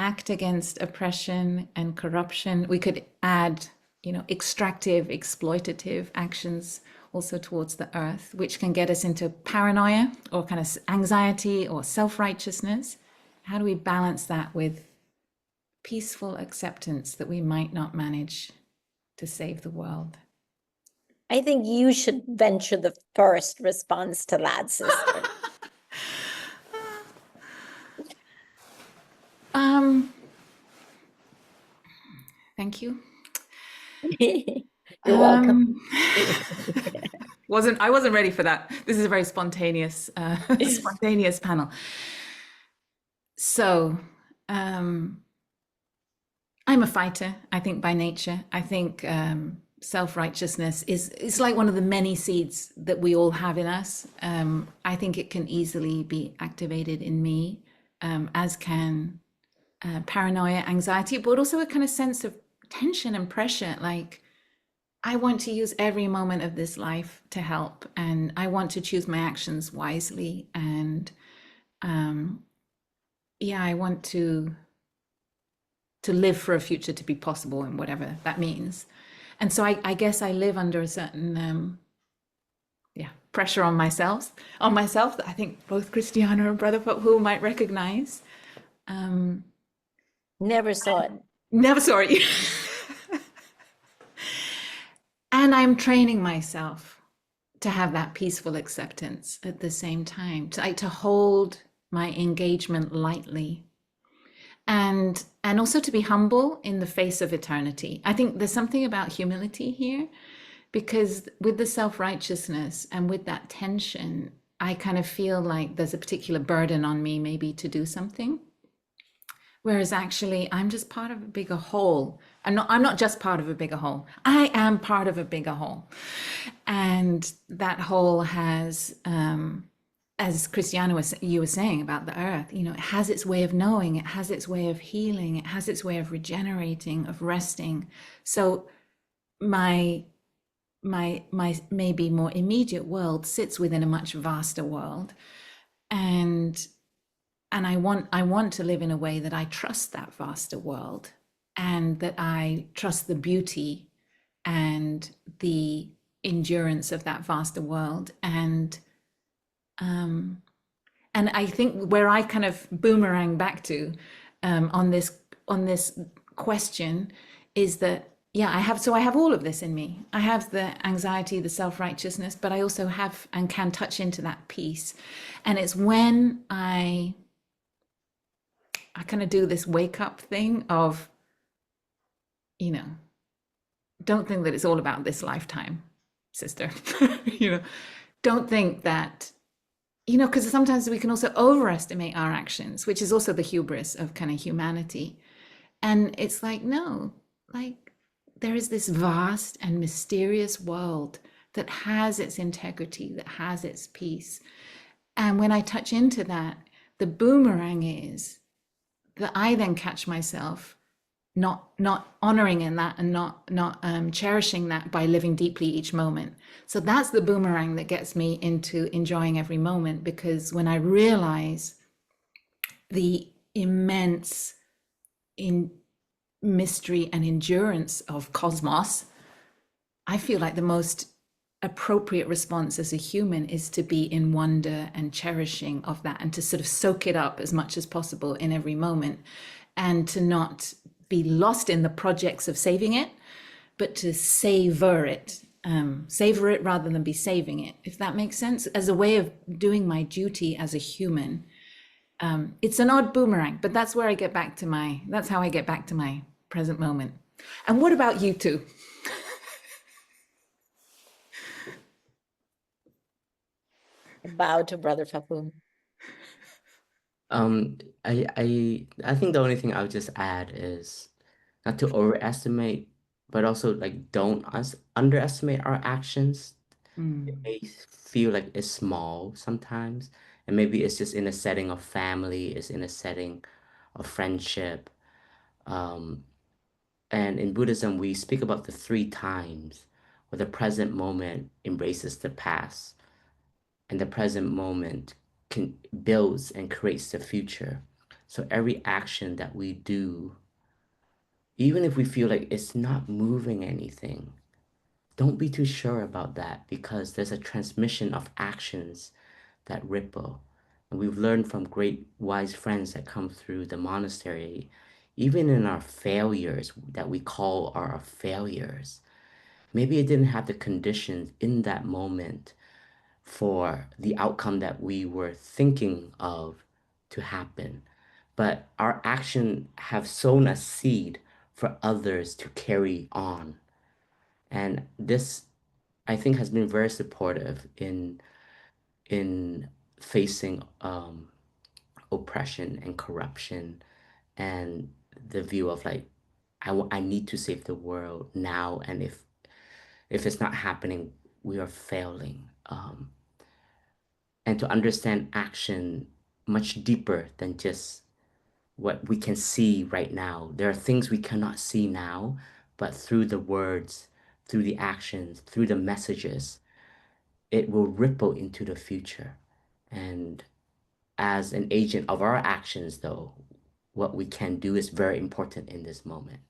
act against oppression and corruption. We could add, extractive, exploitative actions also towards the earth, which can get us into paranoia or kind of anxiety or self-righteousness. How do we balance that with peaceful acceptance that we might not manage to save the world? I think you should venture the first response to that, sister. Thank you. You're welcome. I wasn't ready for that. This is a very spontaneous panel. So, I'm a fighter, I think, by nature. I think self-righteousness is like one of the many seeds that we all have in us. I think it can easily be activated in me, as can paranoia, anxiety, but also a kind of sense of tension and pressure. Like, I want to use every moment of this life to help, and I want to choose my actions wisely. And I want to live for a future to be possible, and whatever that means. And so I guess I live under a certain pressure on myself that I think both Christiana and Brother Hu might recognize. Never saw it. Never saw it. And I'm training myself to have that peaceful acceptance at the same time, to hold my engagement lightly, and also to be humble in the face of eternity. I think there's something about humility here, because with the self-righteousness and with that tension, I kind of feel like there's a particular burden on me maybe to do something. Whereas actually, I'm just part of a bigger whole. I'm not just part of a bigger whole. I am part of a bigger whole. And that whole has, as Christiana you were saying about the earth, it has its way of knowing, it has its way of healing, it has its way of regenerating, of resting. So my maybe more immediate world sits within a much vaster world. And I want to live in a way that I trust that vaster world, and that I trust the beauty and the endurance of that vaster world. And I think where I kind of boomerang back to on this question is that, I have all of this in me. I have the anxiety, the self-righteousness, but I also have and can touch into that peace. And it's when I kind of do this wake up thing of, don't think that it's all about this lifetime, sister. Don't think that, because sometimes we can also overestimate our actions, which is also the hubris of kind of humanity. And it's like, no, like, there is this vast and mysterious world that has its integrity, that has its peace. And when I touch into that, the boomerang is that I then catch myself not honoring in that, and not cherishing that by living deeply each moment. So that's the boomerang that gets me into enjoying every moment, because when I realize the immense mystery and endurance of cosmos, I feel like the most appropriate response as a human is to be in wonder and cherishing of that, and to sort of soak it up as much as possible in every moment, and to not be lost in the projects of saving it, but to savor it rather than be saving it, if that makes sense, as a way of doing my duty as a human. It's an odd boomerang, but that's how I get back to my present moment. And what about you two? Bow to Brother Fafun. I think the only thing I would just add is not to overestimate, but also like don't underestimate our actions. It may feel like it's small sometimes, and maybe it's just in a setting of family, it's in a setting of friendship. And in Buddhism, we speak about the three times where the present moment embraces the past, and the present moment builds and creates the future. So every action that we do, even if we feel like it's not moving anything, don't be too sure about that, because there's a transmission of actions that ripple. And we've learned from great wise friends that come through the monastery, even in our failures that we call our failures. Maybe it didn't have the conditions in that moment for the outcome that we were thinking of to happen. But our action have sown a seed for others to carry on. And this, I think, has been very supportive in facing oppression and corruption, and the view of like, I need to save the world now, and if it's not happening, we are failing. And to understand action much deeper than just what we can see right now. There are things we cannot see now, but through the words, through the actions, through the messages, it will ripple into the future. And as an agent of our actions, though, what we can do is very important in this moment.